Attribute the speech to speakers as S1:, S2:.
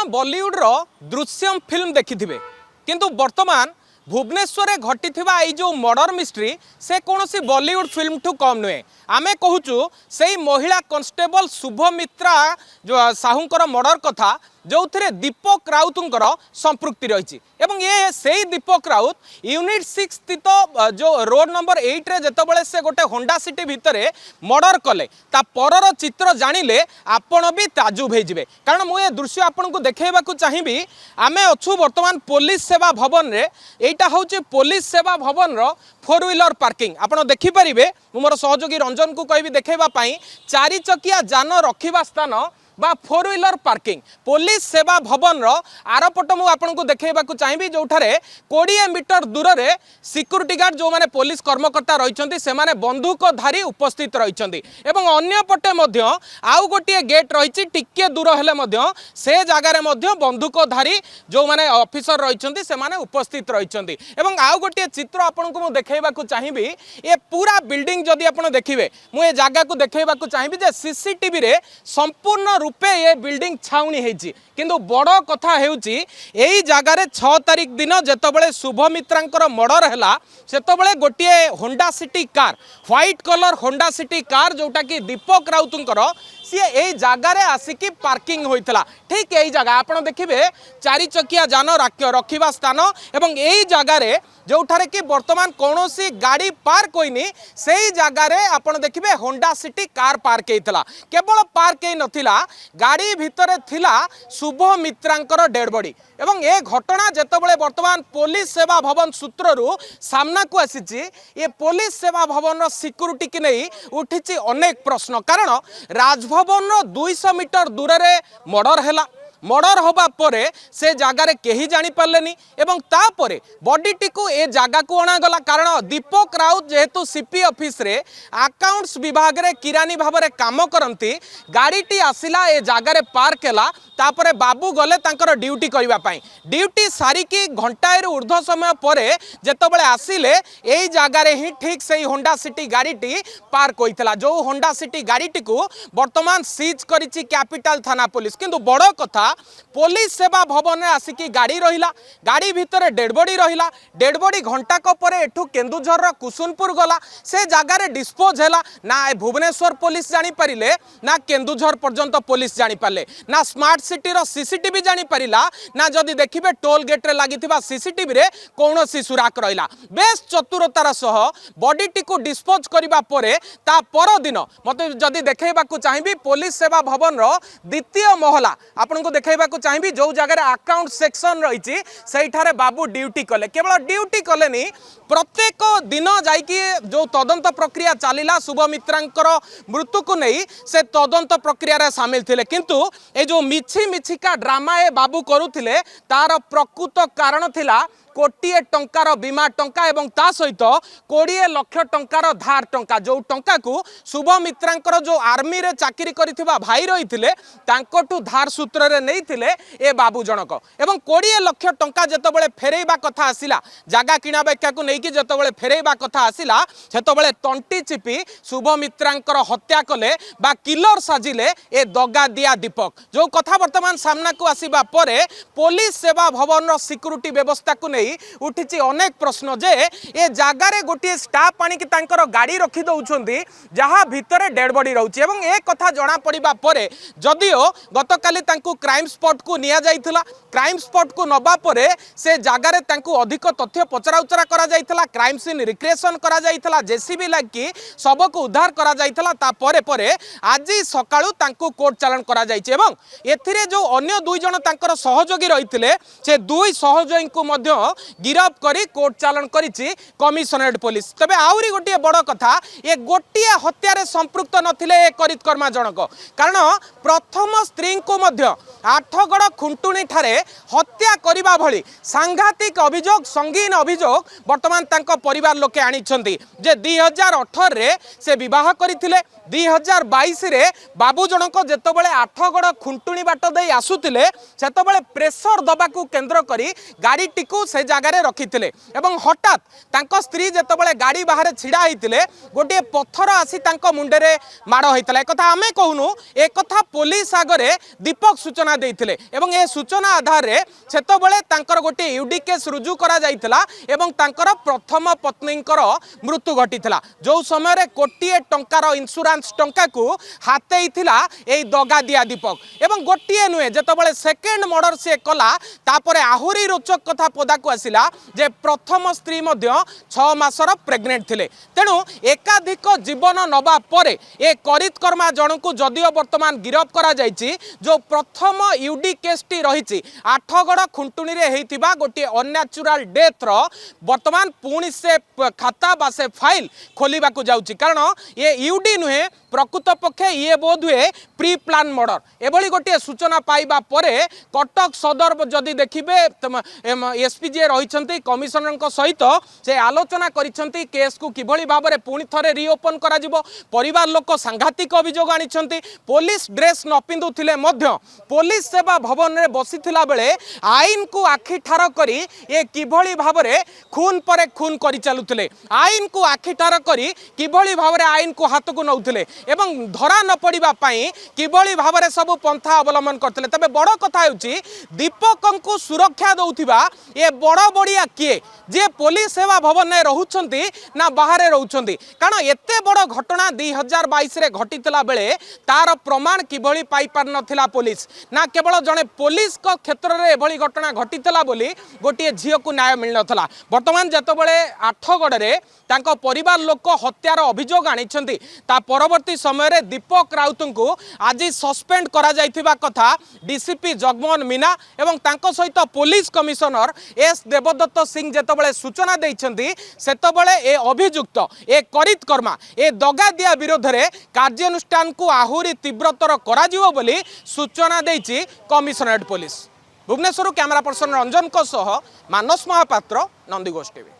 S1: आपण बॉलीवुड रो दृश्यम फिल्म देखिथिबे किंतु वर्तमान भुवनेश्वर में घटी जो मर्डर मिस्ट्री से कौन सी बॉलीवुड फिल्म ठू कम नुहे आमे कहूँ से महिला कॉन्स्टेबल शुभमित्रा जो साहूंकर मर्डर कथा जो थे दीपक राउतर संपृक्ति रही ये से दीपक राउत यूनिट 6 स्थित जो रोड नंबर 8 रे जितेबाला से गोटे होंडा सिटी भितर मर्डर कले ता परर चित्र जानिले आपण भी ताजुब होइजिबे कारण मुझे दृश्य आपन को देखैबा चाहिए आमे अच्छु वर्तमान पुलिस सेवा भवन रे एटा होचे पुलिस सेवा भवन रो 4 व्हीलर पार्किंग आपन देखि परिबे मोर सहयोगी रंजन को कहबी देखैबा पई 4 चकिया जान रखिबा स्थान बा 4 व्हीलर पार्किंग पुलिस सेवा भवन रो आरपट मु आपन को देखैबा चाहिए जो 20 मीटर दूर रे सिक्यूरिटी गार्ड जो माने पुलिस कर्मकर्ता रहिछन्ती से माने बंदूकधारी उपस्थित रहिछन्ती एवं अन्य पटे मध्य आउ गोटे गेट रहिछि टिके दूर हेले मध्य से जगार मध्य बंदूकधारी जो माने ऑफिसर रहिछन्ती से माने उपस्थित रहिछन्ती एवं आउ गोटे चित्र आपन को मु देखैबा चाहिए ये पूरा बिल्डिंग जदि आपन देखिबे मु ए जगह को देखैबा चाहिए जे सीसीटीवी रे संपूर्ण रूपे ये बिल्डिंग छाउनी हेछि किंतु बड़ कथा हेउछि एई जगार 6 तारिख दिन जेतबेले शुभमित्रांकर मर्डर हैला सेतबेले गोटे Honda city car white colour Honda city car जोटा कि दीपक राउतंकर सी ए जगार आसिकी पार्किंग होइतला ठीक यही जगह आपन देखिबे 4 चकिया जान रखिबा स्थान एवं एई जगार जोठारे कि वर्तमान कौनसी गाड़ी पार्क होइनी सेई जगार आपन देखिबे होंडा सिटी कार पार्क हेइतला केवल पार्क हे नथिला गाड़ी भितर थिला शुभमित्रांकर डेड बॉडी एवं ए घटना जेतबेले वर्तमान पुलिस सेवा भवन सूत्ररू सामना को आसीची ये पुलिस सेवा भवन सिक्यूरिटी की नहीं उठिची अनेक प्रश्न कारण राजभवन 200 मीटर दूर रे मर्डर हैला मर्डर होबा परे से जगार केही जानी पारलेनी एवं तापरे बॉडीटी को ए जगह को अणा गला कारण दीपक राउत जेहेतु सीपी ऑफिस रे अकाउंट्स विभाग रे किरानी भाव में काम करती गाड़ीटी आसिला ए जगार पार्क हैला तापरे बाबू गले तांकर ड्यूटी करबा पई ड्यूटी सारिकी घंटाए ऊर्ध्व समय परे जेतबेले आसिले एई जगार ही ठीक सही होंडा सिटी गाड़ीटी पार्क होइतला जो होंडा सिटी गाड़ीटी को वर्तमान सीज करिछि कैपिटल थाना पुलिस किंतु बड़ कथा पुलिस सेवा भवन में आसिकी गाड़ी रहिला गाड़ी भितर डेड बॉडी रहिला डेड बॉडी घंटा पर एठू केन्दुझर कुसुनपुर गला से जगार डिस्पोज हैला ना भुवनेश्वर पुलिस जानी पारिले ना केन्दुझर पर्यंत पुलिस जानी पारले ना स्मार्ट सिटी रो सीसीटीवी जानी पारिला ना जदि देखिबे टोल गेट रे लागिथिबा सीसीटीवी रे कोनोसी सुराक रहिला बेस चतुरतार सह बॉडीटी को डिस्पोज करिबा परे ता पर दिन मते जदि देखैबा को चाहिबी पुलिस सेवा भवन रो द्वितीय महला आपन को देखैबा चाहिए जो जगह अकाउंट सेक्शन रही से बाबू ड्यूटी कले केवल ड्यूटी कलेनी प्रत्येक दिन जाइकी जो तदंत प्रक्रिया चलिला शुभमित्रांकर मृत्यु को नहीं से तदंत प्रक्रिया सामिल थिले किंतु ए जो मिछि मिछिका ड्रामा ए बाबू करुथिले तार प्रकृत कारण थिला कोटिए टंकार बीमा टंका एवं ता सहित 20 लाख टंकार धार टंका जो टंका को शुभमित्रांकर जो आर्मी रे चाकरी करिथिबा भाई रहिथिले तांकोटू धार सूत्र रे नैथिले ए बाबू जनक एवं 20 लाख टंका जेतबेले फेरैबा कथा आसिला जागा किना बेक्या को नैकी जेतबेले फेरैबा कथा आसिला सेतबेले तंटी चिपी शुभमित्रांकर हत्या कले बा किलर साजिले ए दगा दिया दीपक जो कथा वर्तमान सामना को आसीबा परे पुलिस सेवा भवन रो सिक्यूरिटी व्यवस्था को उठी अनेक प्रश्न जे ए जगार गोटे स्टाफ आनिक गाड़ी रखी दौरान जहाँ भितर डेड बॉडी रोचे एवं ए कथा जना पड़ा परे जदिओ गतकाली क्राइम स्पॉट को निया जाइथिला क्राइम स्पॉट को नबा परे से जगार अधिक तथ्य पचरा उचरा करा जाइथिला क्राइम सीन रिक्रिएशन करा जाइथिला जेसीबी लागी शव को उद्धार करा जाइथिला ता परे परे आज सकाळू तांको कोर्ट चालान करा जाइछि एवं एथिरे जो अन्य दुई जन तांकर सहयोगी रहिथिले से दुई सहयोगी को मध्य गिरफ करी कोर्ट चालान करिछि कमिशनरेट पुलिस तबे आउरी गोटे बड़ कथा ये गोटे हत्या रे संपृक्त नथिले ए करितकर्मा जनक कारण प्रथम स्त्री को मध्य आठगड़ खुंटुणी ठारे हत्या करिबा भली सांघातिक अभियोग संगीन अभियोग वर्तमान तांको परिवार लोके आनिछन्ती जे 2018 रे से विवाह करिथिले 2022 रे बाबू जनक जेतबेले आठगड़ खुंटुणी बाट दे आसुतिले सेतबेले प्रेशर दबाकू केंद्र करी गाड़ीटी को से से जगार रखिते एवं हठात तांको स्त्री जेतबेले गाड़ी बाहर छिड़ा होते गोटे पत्थर आसी तांको मुंडे माड़ होता एक आम कहूनु एक पुलिस आगे दीपक सूचना देते एवं ए सूचना आधार में सेतबेले तांकर गोटे यूडी केस रुजु करा जाइतला एवं तांकर प्रथम पत्नींकर मृत्यु घटीला जो समय कोटिए टंकार इंश्योरेंस टंका को हाथई ए दगा दिया दीपक एवं गोटे नुहे जितेबाला सेकेंड मर्डर से कला तापर आहुरी रोचक कथा पदा को आसिला जे प्रथम स्त्री 6 मासर प्रेग्नेंट थिले तेणु एकाधिक जीवन नबा परे ए करितकर्मा जन को जदियो वर्तमान गिरफ करा जायछि जो प्रथम यूडी केस टी रही आठगड़ खुंटुणी रे हेतिबा गोटे अननेचुरल डेथ रो वर्तमान पुणी से खाता बा से फाइल खोलिबा को जाउछि कारण ये यूडी नुहे प्रकृत पक्षे ये बोध हुए प्री प्लान मर्डर एभली गोटे सूचना पाइबा परे कटक सदर जदि देखिबे एसपीजी रही कमिशनर सहित से आलोचना करिसेंती केस को किभली भाव में पुणी थरे रिओपन करा जिवो परिवार लोक सांघातिक अभियोग आनिसेंती पुलिस ड्रेस न पिंधुथिले मध्य पुलिस सेवा भवन में बसीथिला बेले आईन को आखि ठार करी ए किभली भाव में खून पर खून करि चलुथिले आईन को आखि ठार करी किभली भाव में आईन को हाथ को नउथिले एवं धरा न पड़िबा पई किभली भाव में सब पंथा अवलंबन करथिले तबे बड़ कथा होउची दीपक को सुरक्षा दउथिबा ए बड़ बड़िया किए जे पुलिस सेवा भवन में रहउछंती ना बाहर रहउछंती कारण एते बड़ घटना 2022 रे घटितला बेले तार प्रमाण किभली पाई पार नथिला पुलिस ना केवल जने पुलिस को क्षेत्र रे एभली घटना घटितला बोली गोटे झियो को न्याय मिल नथला वर्तमान जतबेले आठगड़ रे तांको परिवार लोक हत्यार अभियोग आनिछंती ता परवर्ती समय रे दीपक राउत को आज सस्पेंड करा जाइथिबा कथा डीसीपी जगमोहन मीना एवं तांको सहित police commissioner S Devdutt Singh जेतबेले सूचना दैछंती सेतबेले ए अभियुक्त ए करितकर्मा ए दगा दिया विरोध रे कार्यानुष्ठान को आहुरी तीव्रतर करा जिवो बोली सूचना दैछि commissionerate police Bhubaneswar camera person Ranjan को सह मानस महापात्र नंदीगोष टीवी।